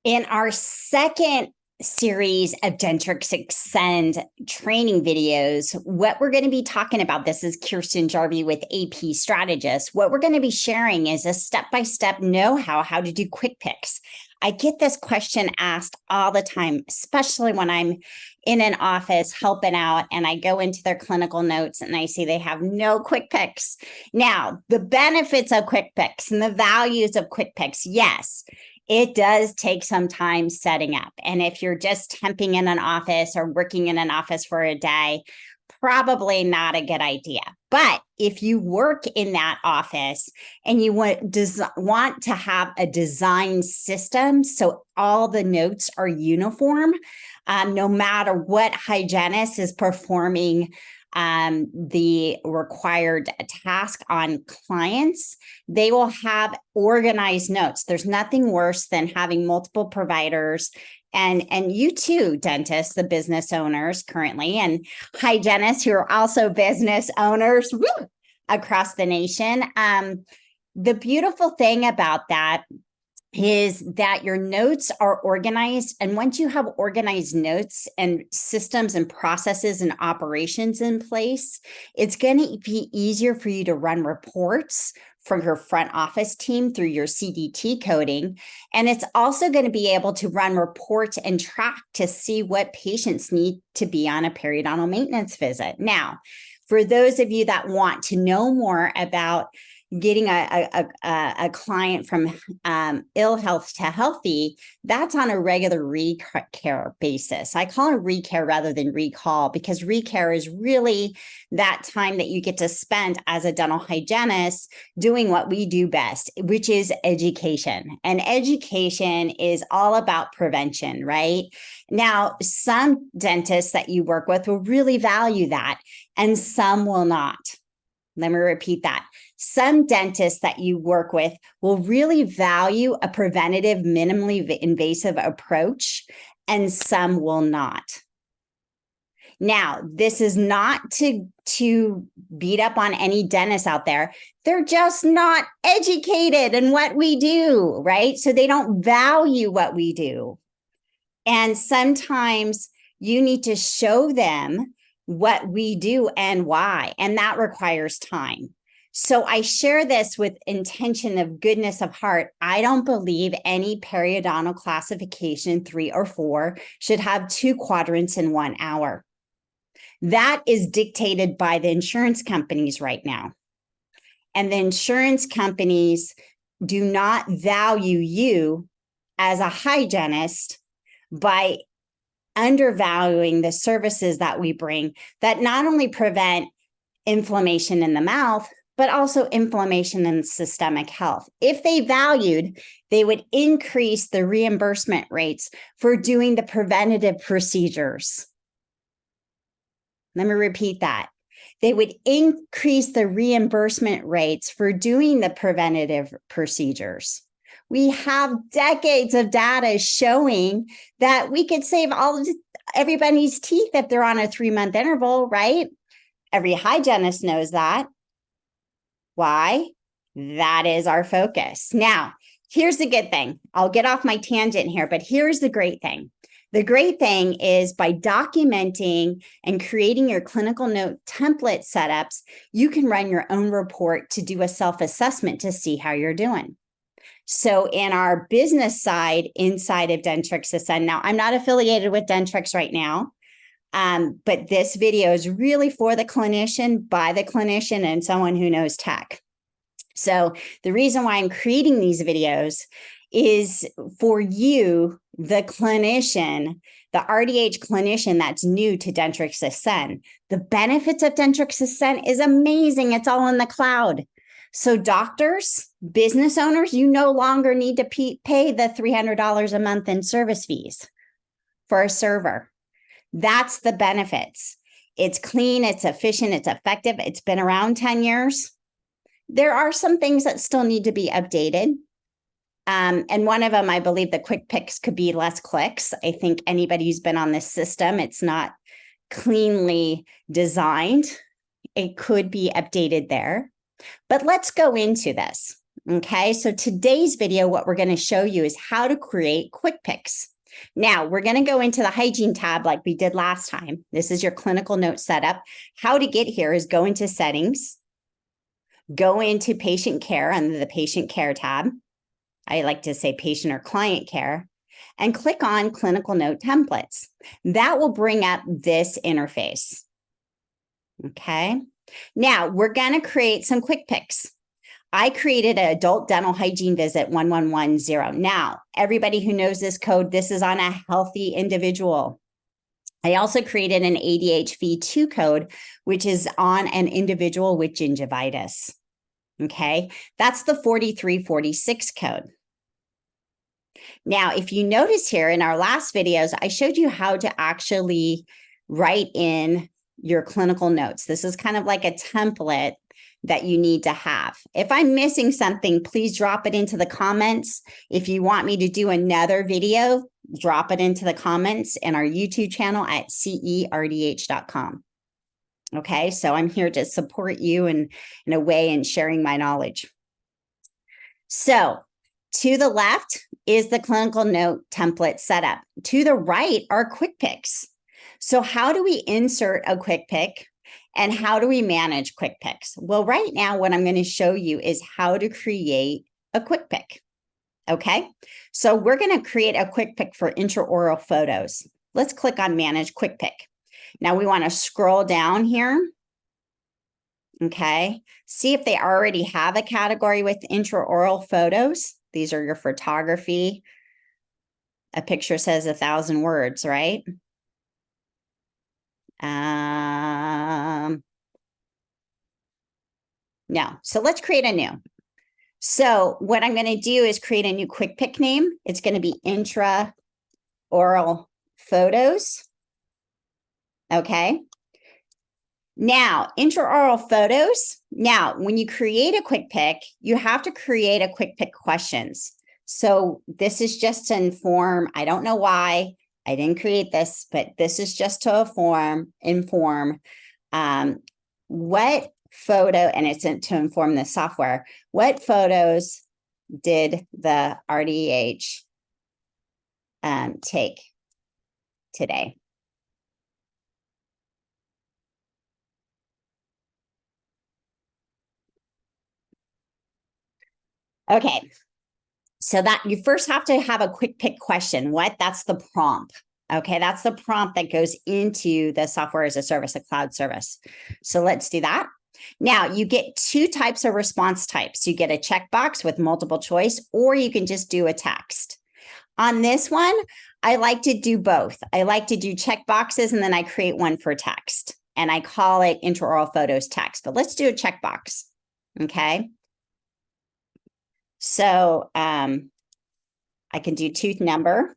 In our second series of Dentrix Ascend training videos, what we're going to be talking about, this is Kirsten Jarvie with AP Strategist. What we're going to be sharing is a step-by-step know-how, how to do quick picks. I get this question asked all the time, especially when I'm in an office helping out and I go into their clinical notes and I see they have no quick picks. Now, the benefits of quick picks and the values of quick picks, yes, it does take some time setting up. And if you're just temping in an office or working in an office for a day, probably not a good idea. But if you work in that office and you want to have a design system so all the notes are uniform, no matter what hygienist is performing the required task on clients, they will have organized notes. There's nothing worse than having multiple providers and you too, dentists, the business owners currently, and hygienists who are also business owners across the nation. The beautiful thing about that is that your notes are organized. And once you have organized notes and systems and processes and operations in place, it's going to be easier for you to run reports from your front office team through your CDT coding. And it's also going to be able to run reports and track to see what patients need to be on a periodontal maintenance visit. Now, for those of you that want to know more about getting a client from ill health to healthy, that's on a regular recare basis. I call it recare rather than recall, because recare is really that time that you get to spend as a dental hygienist doing what we do best, which is education. And education is all about prevention, right? Now, some dentists that you work with will really value that, and some will not. Let me repeat that. Some dentists that you work with will really value a preventative, minimally invasive approach, and some will not. Now, this is not to beat up on any dentists out there. They're just not educated in what we do, right? So they don't value what we do. And sometimes you need to show them what we do and why, and that requires time. So I share this with intention of goodness of heart. I don't believe any periodontal classification 3 or 4 should have 2 quadrants in 1 hour. That is dictated by the insurance companies right now. And the insurance companies do not value you as a hygienist by undervaluing the services that we bring that not only prevent inflammation in the mouth, but also inflammation and systemic health. If they valued, they would increase the reimbursement rates for doing the preventative procedures. Let me repeat that. They would increase the reimbursement rates for doing the preventative procedures. We have decades of data showing that we could save everybody's teeth if they're on a 3-month interval, right? Every hygienist knows that. Why? That is our focus. Now, here's the good thing. I'll get off my tangent here, but here's the great thing. The great thing is by documenting and creating your clinical note template setups, you can run your own report to do a self-assessment to see how you're doing. So in our business side inside of Dentrix Ascend, now I'm not affiliated with Dentrix right now, but this video is really for the clinician, by the clinician, and someone who knows tech. So the reason why I'm creating these videos is for you, the clinician, the RDH clinician that's new to Dentrix Ascend. The benefits of Dentrix Ascend is amazing. It's all in the cloud. So doctors, business owners, you no longer need to pay the $300 a month in service fees for a server. That's the benefits. It's clean, it's efficient, it's effective. It's been around 10 years. There are some things that still need to be updated. And one of them, I believe the quick picks could be less clicks. I think anybody who's been on this system, it's not cleanly designed. It could be updated there. But let's go into this, Okay, so today's video, what we're going to show you is how to create quick picks. Now, we're going to go into the hygiene tab like we did last time. This is your clinical note setup. How to get here is go into settings, go into patient care under the patient care tab. I like to say patient or client care, and click on clinical note templates. That will bring up this interface. Okay, now we're going to create some quick picks. I created an adult dental hygiene visit 1110. Now, everybody who knows this code, this is on a healthy individual. I also created an ADH V2 code, which is on an individual with gingivitis. Okay, that's the 4346 code. Now, if you notice here in our last videos, I showed you how to actually write in your clinical notes. This is kind of like a template that you need to have. If I'm missing something, please drop it into the comments. If you want me to do another video, drop it into the comments in our YouTube channel at cerdh.com. Okay, so I'm here to support you in a way in sharing my knowledge. So to the left is the clinical note template setup. To the right are quick picks. So how do we insert a quick pick? And how do we manage quick picks? Well, right now, what I'm going to show you is how to create a quick pick. Okay, so we're going to create a quick pick for intraoral photos. Let's click on Manage Quick Pick. Now we want to scroll down here. Okay, see if they already have a category with intraoral photos. These are your photography. A picture says 1,000 words, right? No, so let's create a new. So what I'm going to do is create a new quick pick name. It's going to be intraoral photos. Okay. Now, intraoral photos. Now, when you create a quick pick, you have to create a quick pick questions. So this is just to inform. I don't know why I didn't create this, but this is just to inform what photo, and it's to inform the software, what photos did the RDH take today? Okay, so that you first have to have a quick pick question. What? That's the prompt. Okay, that's the prompt that goes into the software as a service, a cloud service. So let's do that. Now, you get two types of response types. You get a checkbox with multiple choice, or you can just do a text. On this one, I like to do both. I like to do checkboxes, and then I create one for text, and I call it intraoral photos text. But let's do a checkbox, okay? So I can do tooth number,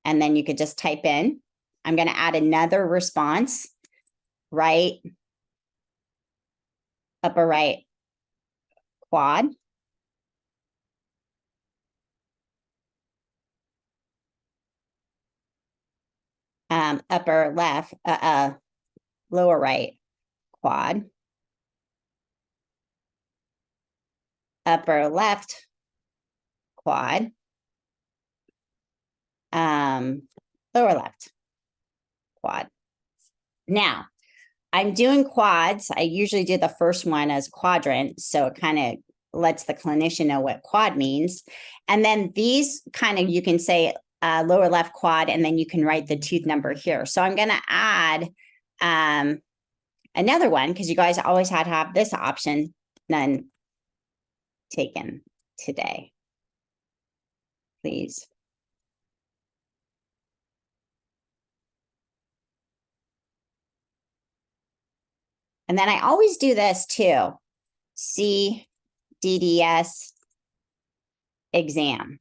and then you could just type in. I'm going to add another response, right, upper right quad. Upper left, lower right quad. Upper left quad. Lower left quad. Now, I'm doing quads. I usually do the first one as quadrant, so it kind of lets the clinician know what quad means. And then these kind of, you can say lower left quad, and then you can write the tooth number here. So I'm going to add another one, because you guys always had to have this option, none taken today, please. And then I always do this too, CDDS exam.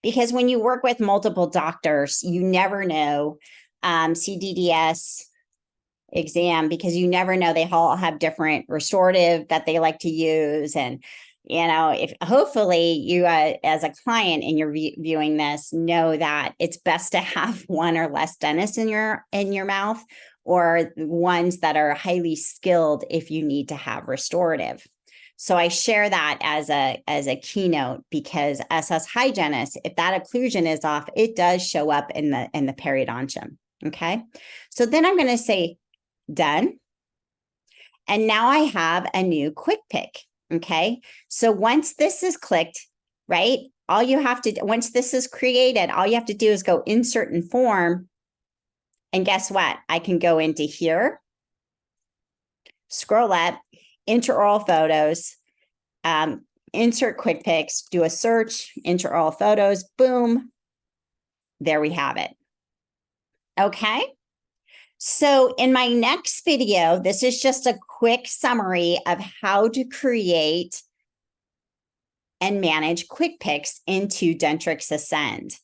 Because when you work with multiple doctors, you never know, CDDS exam, because you never know, they all have different restorative that they like to use. And, you know, if hopefully you as a client and you're viewing this, know that it's best to have one or less dentists in your mouth, or ones that are highly skilled if you need to have restorative. So I share that as a keynote because SS hygienist, if that occlusion is off, it does show up in the periodontium. Okay. So then I'm going to say done. And now I have a new quick pick. Okay. So once this is clicked, right? All you have to do, once this is created, all you have to do is go insert and form. And guess what? I can go into here, scroll up, intraoral photos, insert quick picks, do a search, intraoral photos, boom. There we have it. Okay. So in my next video, this is just a quick summary of how to create and manage quick picks into Dentrix Ascend.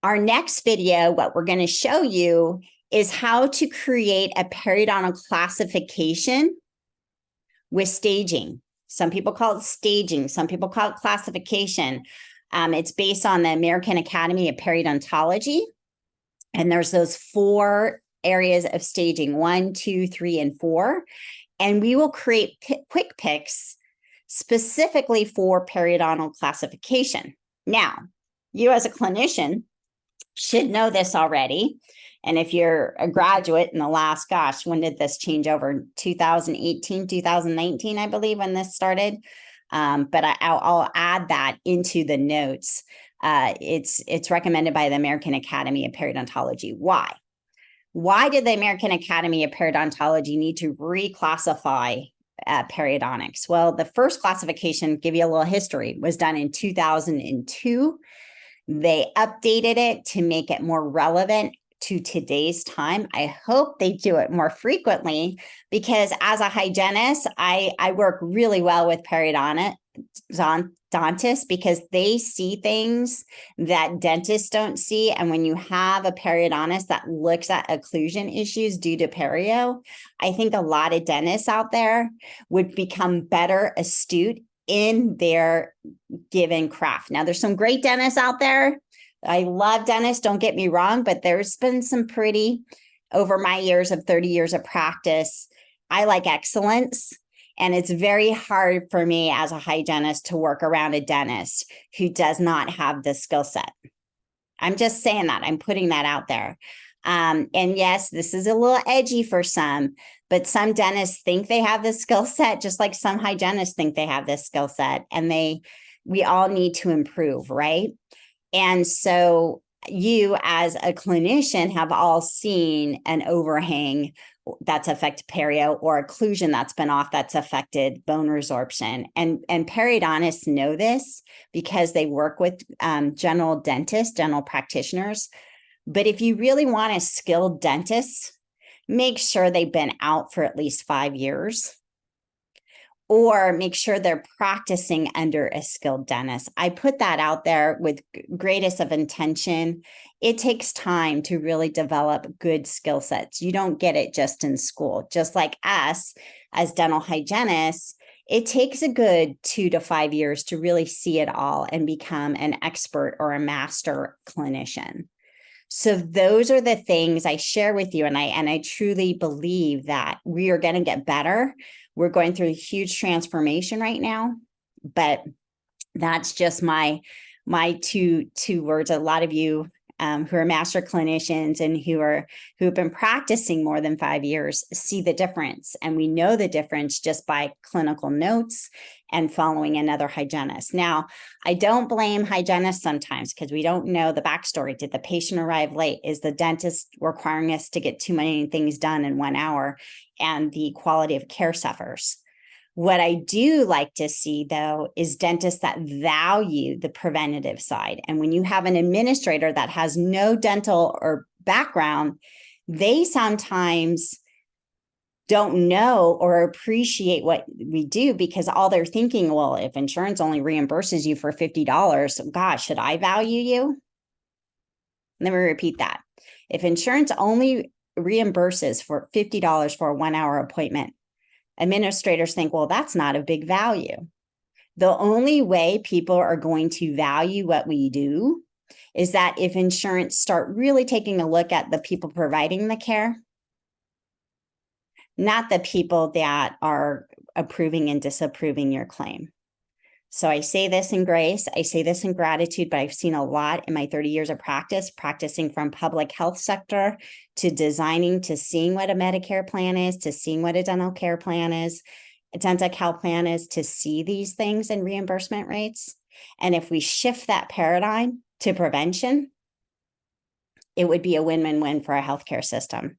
Our next video, what we're going to show you is how to create a periodontal classification with staging. Some people call it staging. Some people call it classification. It's based on the American Academy of Periodontology. And there's those 4 areas of staging, 1, 2, 3, and 4. And we will create quick picks specifically for periodontal classification. Now, you as a clinician should know this already. And if you're a graduate in the last, gosh, when did this change over? 2018, 2019, I believe, when this started. But I'll add that into the notes. It's recommended by the American Academy of Periodontology. Why? Why did the American Academy of Periodontology need to reclassify periodontics? Well, the first classification, give you a little history, was done in 2002. They updated it to make it more relevant to today's time. I hope they do it more frequently because as a hygienist, I work really well with periodontists because they see things that dentists don't see. And when you have a periodontist that looks at occlusion issues due to perio, I think a lot of dentists out there would become better astute in their given craft. Now, there's some great dentists out there. I love dentists, don't get me wrong, but there's been some pretty, over my years of 30 years of practice, I like excellence. And it's very hard for me as a hygienist to work around a dentist who does not have the skill set. I'm just saying that. I'm putting that out there. And yes, this is a little edgy for some, but some dentists think they have the skill set, just like some hygienists think they have this skill set, and we all need to improve, right? And so you as a clinician have all seen an overhang that's affected perio or occlusion that's been off that's affected bone resorption. And periodontists know this because they work with general dentists, general practitioners. But if you really want a skilled dentist, make sure they've been out for at least 5 years, or make sure they're practicing under a skilled dentist. I put that out there with greatest of intention. It takes time to really develop good skill sets. You don't get it just in school. Just like us as dental hygienists, it takes a good 2 to 5 years to really see it all and become an expert or a master clinician. So those are the things I share with you. And I truly believe that we are going to get better. We're going through a huge transformation right now, but that's just my two words. A lot of you who are master clinicians and who have been practicing more than 5 years see the difference. And we know the difference just by clinical notes and following another hygienist. Now, I don't blame hygienists sometimes because we don't know the backstory. Did the patient arrive late? Is the dentist requiring us to get too many things done in 1 hour? And the quality of care suffers. What I do like to see, though, is dentists that value the preventative side. And when you have an administrator that has no dental or background, they sometimes don't know or appreciate what we do because all they're thinking, well, if insurance only reimburses you for $50, gosh, should I value you? Let me repeat that. If insurance only reimburses for $50 for a 1 hour appointment, administrators think, well, that's not a big value. The only way people are going to value what we do is that if insurance start really taking a look at the people providing the care, not the people that are approving and disapproving your claim. So I say this in grace, I say this in gratitude, but I've seen a lot in my 30 years of practice, practicing from public health sector to designing, to seeing what a Medicare plan is, to seeing what a dental care plan is, a dental health plan is, to see these things in reimbursement rates. And if we shift that paradigm to prevention, it would be a win-win-win for our healthcare system.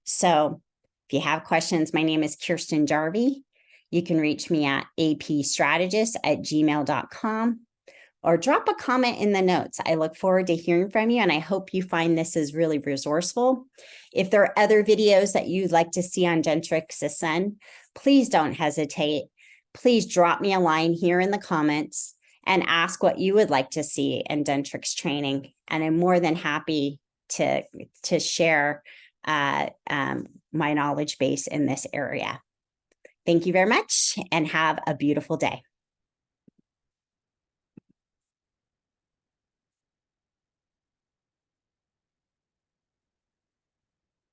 So if you have questions, my name is Kirsten Jarvie. You can reach me at apstrategist@gmail.com or drop a comment in the notes. I look forward to hearing from you, and I hope you find this is really resourceful. If there are other videos that you'd like to see on Dentrix Ascend, please don't hesitate. Please drop me a line here in the comments and ask what you would like to see in Dentrix training. And I'm more than happy to share my knowledge base in this area. Thank you very much and have a beautiful day.